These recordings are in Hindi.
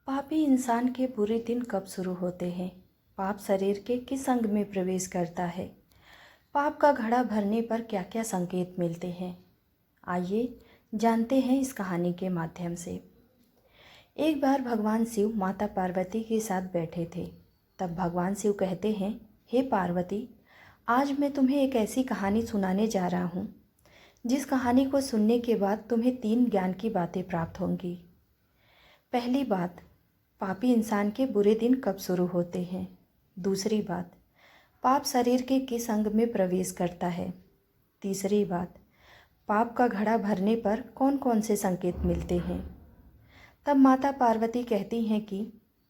पापी इंसान के बुरे दिन कब शुरू होते हैं? पाप शरीर के किस अंग में प्रवेश करता है? पाप का घड़ा भरने पर क्या क्या संकेत मिलते हैं? आइए जानते हैं इस कहानी के माध्यम से। एक बार भगवान शिव माता पार्वती के साथ बैठे थे। तब भगवान शिव कहते हैं, हे पार्वती, आज मैं तुम्हें एक ऐसी कहानी सुनाने जा रहा हूँ जिस कहानी को सुनने के बाद तुम्हें 3 ज्ञान की बातें प्राप्त होंगी। पहली बात, पापी इंसान के बुरे दिन कब शुरू होते हैं। दूसरी बात, पाप शरीर के किस अंग में प्रवेश करता है। तीसरी बात, पाप का घड़ा भरने पर कौन कौन से संकेत मिलते हैं। तब माता पार्वती कहती हैं कि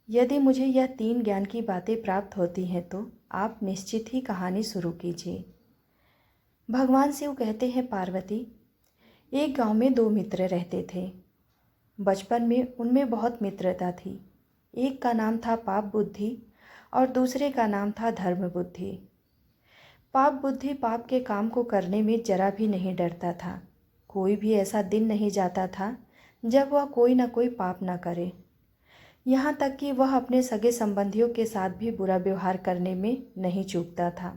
यदि मुझे यह 3 ज्ञान की बातें प्राप्त होती हैं तो आप निश्चित ही कहानी शुरू कीजिए। भगवान शिव कहते हैं, पार्वती, एक गांव में 2 मित्र रहते थे। बचपन में उनमें बहुत मित्रता थी। एक का नाम था पाप बुद्धि और दूसरे का नाम था धर्म बुद्धि। पाप बुद्धि पाप के काम को करने में जरा भी नहीं डरता था। कोई भी ऐसा दिन नहीं जाता था जब वह कोई न कोई पाप न करे। यहाँ तक कि वह अपने सगे संबंधियों के साथ भी बुरा व्यवहार करने में नहीं चूकता था।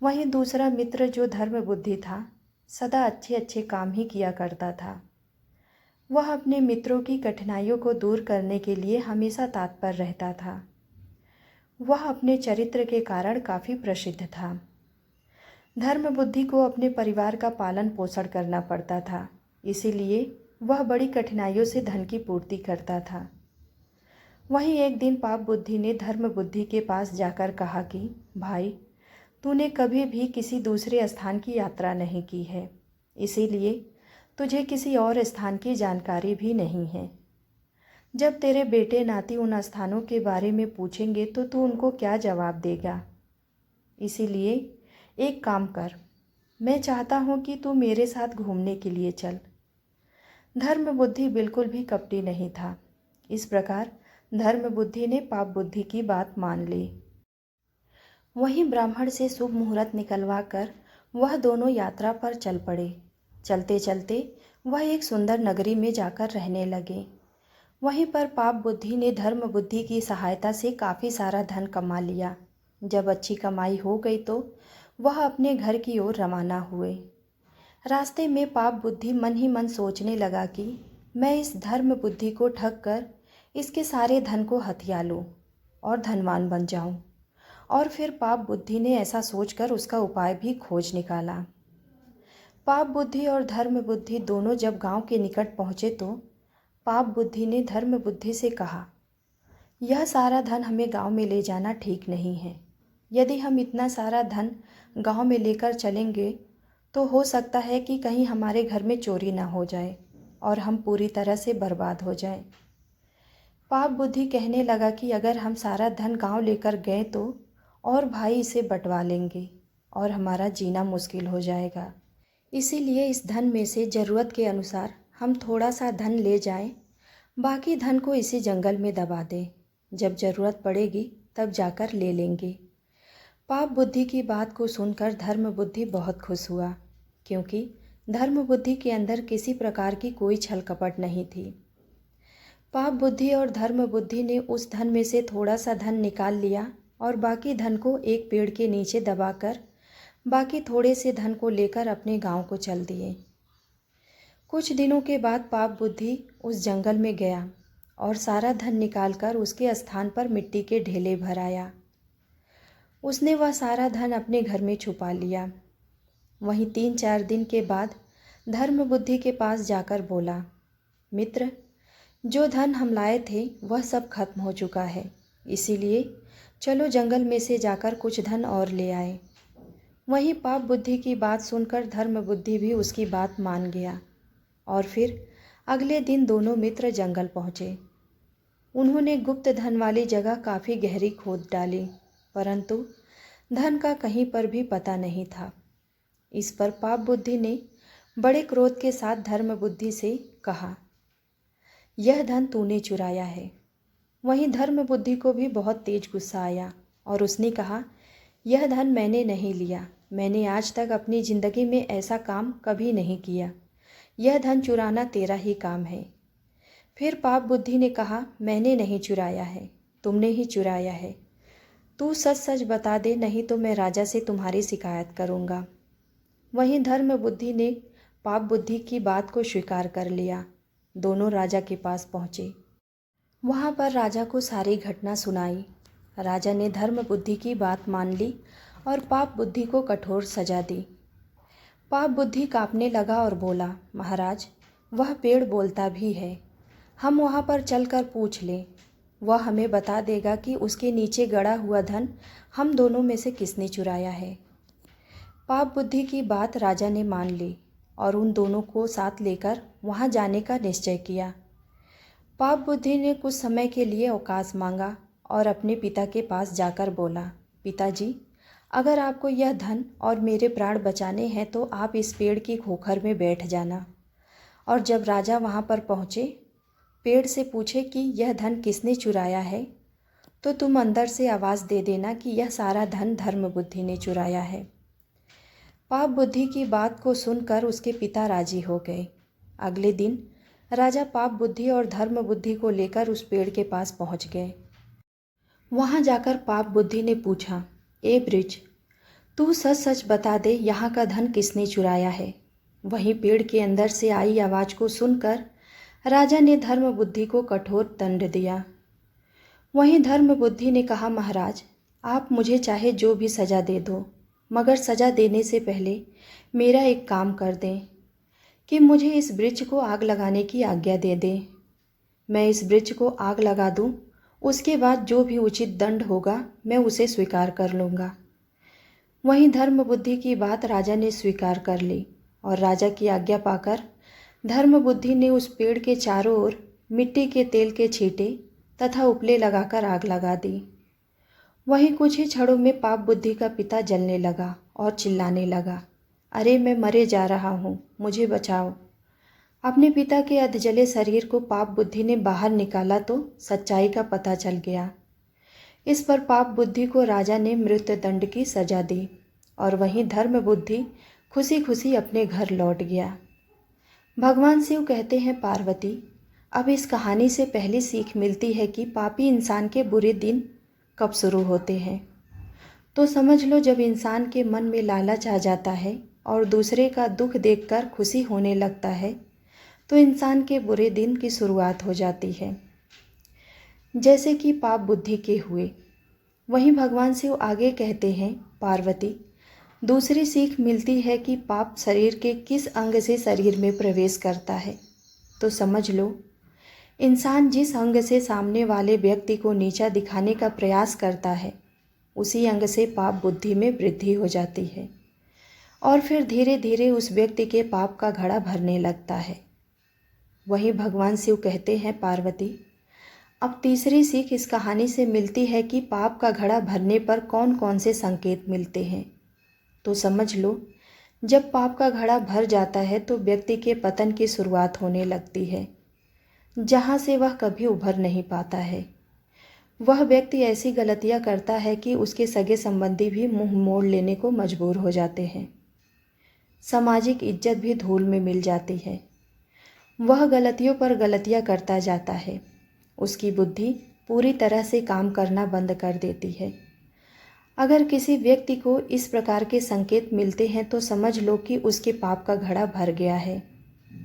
वहीं दूसरा मित्र जो धर्म बुद्धि था, सदा अच्छे अच्छे काम ही किया करता था। वह अपने मित्रों की कठिनाइयों को दूर करने के लिए हमेशा तत्पर रहता था। वह अपने चरित्र के कारण काफ़ी प्रसिद्ध था। धर्म बुद्धि को अपने परिवार का पालन पोषण करना पड़ता था, इसीलिए वह बड़ी कठिनाइयों से धन की पूर्ति करता था। वहीं एक दिन पाप बुद्धि ने धर्म बुद्धि के पास जाकर कहा कि भाई, तूने कभी भी किसी दूसरे स्थान की यात्रा नहीं की है, इसीलिए तुझे किसी और स्थान की जानकारी भी नहीं है। जब तेरे बेटे नाती उन स्थानों के बारे में पूछेंगे तो तू उनको क्या जवाब देगा। इसीलिए एक काम कर, मैं चाहता हूँ कि तू मेरे साथ घूमने के लिए चल। धर्म बुद्धि बिल्कुल भी कपटी नहीं था। इस प्रकार धर्म बुद्धि ने पाप बुद्धि की बात मान ली। वहीं ब्राह्मण से शुभ मुहूर्त निकलवा कर वह दोनों यात्रा पर चल पड़े। चलते चलते वह एक सुंदर नगरी में जाकर रहने लगे। वहीं पर पाप बुद्धि ने धर्म बुद्धि की सहायता से काफ़ी सारा धन कमा लिया। जब अच्छी कमाई हो गई तो वह अपने घर की ओर रवाना हुए। रास्ते में पाप बुद्धि मन ही मन सोचने लगा कि मैं इस धर्म बुद्धि को ठग कर इसके सारे धन को हथिया लूँ और धनवान बन जाऊँ। और फिर पाप बुद्धि ने ऐसा सोचकर उसका उपाय भी खोज निकाला। पाप बुद्धि और धर्म बुद्धि दोनों जब गांव के निकट पहुँचे तो पाप बुद्धि ने धर्म बुद्धि से कहा, यह सारा धन हमें गांव में ले जाना ठीक नहीं है। यदि हम इतना सारा धन गांव में लेकर चलेंगे तो हो सकता है कि कहीं हमारे घर में चोरी ना हो जाए और हम पूरी तरह से बर्बाद हो जाएं। पाप बुद्धि कहने लगा कि अगर हम सारा धन गांव लेकर गए तो और भाई इसे बंटवा लेंगे और हमारा जीना मुश्किल हो जाएगा। इसीलिए इस धन में से ज़रूरत के अनुसार हम थोड़ा सा धन ले जाएं, बाकी धन को इसी जंगल में दबा दें। जब ज़रूरत पड़ेगी तब जाकर ले लेंगे। पाप बुद्धि की बात को सुनकर धर्म बुद्धि बहुत खुश हुआ, क्योंकि धर्म बुद्धि के अंदर किसी प्रकार की कोई छल कपट नहीं थी। पाप बुद्धि और धर्म बुद्धि ने उस धन में से थोड़ा सा धन निकाल लिया और बाकी धन को एक पेड़ के नीचे दबाकर बाकी थोड़े से धन को लेकर अपने गांव को चल दिए। कुछ दिनों के बाद पाप बुद्धि उस जंगल में गया और सारा धन निकालकर उसके स्थान पर मिट्टी के ढेले भर आया। उसने वह सारा धन अपने घर में छुपा लिया। वहीं 3-4 दिन के बाद धर्म बुद्धि के पास जाकर बोला, मित्र, जो धन हम लाए थे वह सब खत्म हो चुका है, इसीलिए चलो जंगल में से जाकर कुछ धन और ले आए। वहीं पाप बुद्धि की बात सुनकर धर्म बुद्धि भी उसकी बात मान गया और फिर अगले दिन दोनों मित्र जंगल पहुँचे। उन्होंने गुप्त धन वाली जगह काफ़ी गहरी खोद डाली, परंतु धन का कहीं पर भी पता नहीं था। इस पर पाप बुद्धि ने बड़े क्रोध के साथ धर्म बुद्धि से कहा, यह धन तूने चुराया है। वहीं धर्म बुद्धि को भी बहुत तेज गुस्सा आया और उसने कहा, यह धन मैंने नहीं लिया। मैंने आज तक अपनी ज़िंदगी में ऐसा काम कभी नहीं किया। यह धन चुराना तेरा ही काम है। फिर पाप बुद्धि ने कहा, मैंने नहीं चुराया है, तुमने ही चुराया है। तू सच सच बता दे, नहीं तो मैं राजा से तुम्हारी शिकायत करूँगा। वहीं धर्म बुद्धि ने पाप बुद्धि की बात को स्वीकार कर लिया। दोनों राजा के पास पहुँचे। वहाँ पर राजा को सारी घटना सुनाई। राजा ने धर्म बुद्धि की बात मान ली और पाप बुद्धि को कठोर सजा दी। पाप बुद्धि काँपने लगा और बोला, महाराज, वह पेड़ बोलता भी है, हम वहाँ पर चलकर पूछ लें। वह हमें बता देगा कि उसके नीचे गड़ा हुआ धन हम दोनों में से किसने चुराया है। पाप बुद्धि की बात राजा ने मान ली और उन दोनों को साथ लेकर वहाँ जाने का निश्चय किया। पाप बुद्धि ने कुछ समय के लिए अवकाश मांगा और अपने पिता के पास जाकर बोला, पिताजी, अगर आपको यह धन और मेरे प्राण बचाने हैं तो आप इस पेड़ की खोखर में बैठ जाना। और जब राजा वहाँ पर पहुँचे, पेड़ से पूछे कि यह धन किसने चुराया है, तो तुम अंदर से आवाज़ दे देना कि यह सारा धन धर्म बुद्धि ने चुराया है। पाप बुद्धि की बात को सुनकर उसके पिता राजी हो गए। अगले दिन राजा पाप बुद्धि और धर्म बुद्धि को लेकर उस पेड़ के पास पहुंच गए। वहां जाकर पाप बुद्धि ने पूछा, ए ब्रिज, तू सच सच बता दे, यहाँ का धन किसने चुराया है। वहीं पेड़ के अंदर से आई आवाज़ को सुनकर राजा ने धर्म बुद्धि को कठोर दंड दिया। वहीं धर्म बुद्धि ने कहा, महाराज, आप मुझे चाहे जो भी सज़ा दे दो, मगर सज़ा देने से पहले मेरा एक काम कर दें कि मुझे इस वृक्ष को आग लगाने की आज्ञा दे दें। मैं इस वृक्ष को आग लगा दूं, उसके बाद जो भी उचित दंड होगा मैं उसे स्वीकार कर लूँगा। वहीं धर्म बुद्धि की बात राजा ने स्वीकार कर ली और राजा की आज्ञा पाकर धर्म बुद्धि ने उस पेड़ के चारों ओर मिट्टी के तेल के छींटे तथा उपले लगाकर आग लगा दी। वहीं कुछ ही क्षणों में पाप बुद्धि का पिता जलने लगा और चिल्लाने लगा, अरे मैं मरे जा रहा हूँ, मुझे बचाओ। अपने पिता के अधजले शरीर को पाप बुद्धि ने बाहर निकाला तो सच्चाई का पता चल गया। इस पर पाप बुद्धि को राजा ने मृत्यु दंड की सजा दी और वहीं धर्म बुद्धि खुशी खुशी अपने घर लौट गया। भगवान शिव कहते हैं, पार्वती, अब इस कहानी से पहली सीख मिलती है कि पापी इंसान के बुरे दिन कब शुरू होते हैं। तो समझ लो, जब इंसान के मन में लालच आ जाता है और दूसरे का दुख देखकर खुशी होने लगता है तो इंसान के बुरे दिन की शुरुआत हो जाती है, जैसे कि पाप बुद्धि के हुए। वहीं भगवान शिव आगे कहते हैं, पार्वती, दूसरी सीख मिलती है कि पाप शरीर के किस अंग से शरीर में प्रवेश करता है। तो समझ लो, इंसान जिस अंग से सामने वाले व्यक्ति को नीचा दिखाने का प्रयास करता है, उसी अंग से पाप बुद्धि में वृद्धि हो जाती है और फिर धीरे धीरे उस व्यक्ति के पाप का घड़ा भरने लगता है। वहीं भगवान शिव कहते हैं, पार्वती, अब तीसरी सीख इस कहानी से मिलती है कि पाप का घड़ा भरने पर कौन कौन से संकेत मिलते हैं। तो समझ लो, जब पाप का घड़ा भर जाता है तो व्यक्ति के पतन की शुरुआत होने लगती है, जहाँ से वह कभी उभर नहीं पाता है। वह व्यक्ति ऐसी गलतियाँ करता है कि उसके सगे संबंधी भी मुंह मोड़ लेने को मजबूर हो जाते हैं। सामाजिक इज्जत भी धूल में मिल जाती है। वह गलतियों पर गलतियाँ करता जाता है। उसकी बुद्धि पूरी तरह से काम करना बंद कर देती है। अगर किसी व्यक्ति को इस प्रकार के संकेत मिलते हैं तो समझ लो कि उसके पाप का घड़ा भर गया है,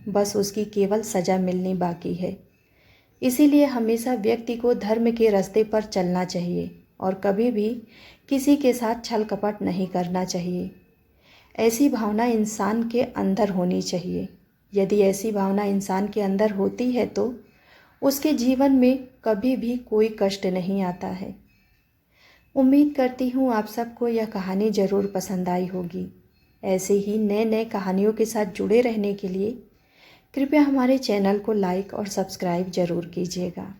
बस उसकी केवल सज़ा मिलनी बाकी है। इसीलिए हमेशा व्यक्ति को धर्म के रास्ते पर चलना चाहिए और कभी भी किसी के साथ छल कपट नहीं करना चाहिए। ऐसी भावना इंसान के अंदर होनी चाहिए। यदि ऐसी भावना इंसान के अंदर होती है तो उसके जीवन में कभी भी कोई कष्ट नहीं आता है। उम्मीद करती हूँ आप सबको यह कहानी ज़रूर पसंद आई होगी। ऐसे ही नए नए कहानियों के साथ जुड़े रहने के लिए कृपया हमारे चैनल को लाइक और सब्सक्राइब ज़रूर कीजिएगा।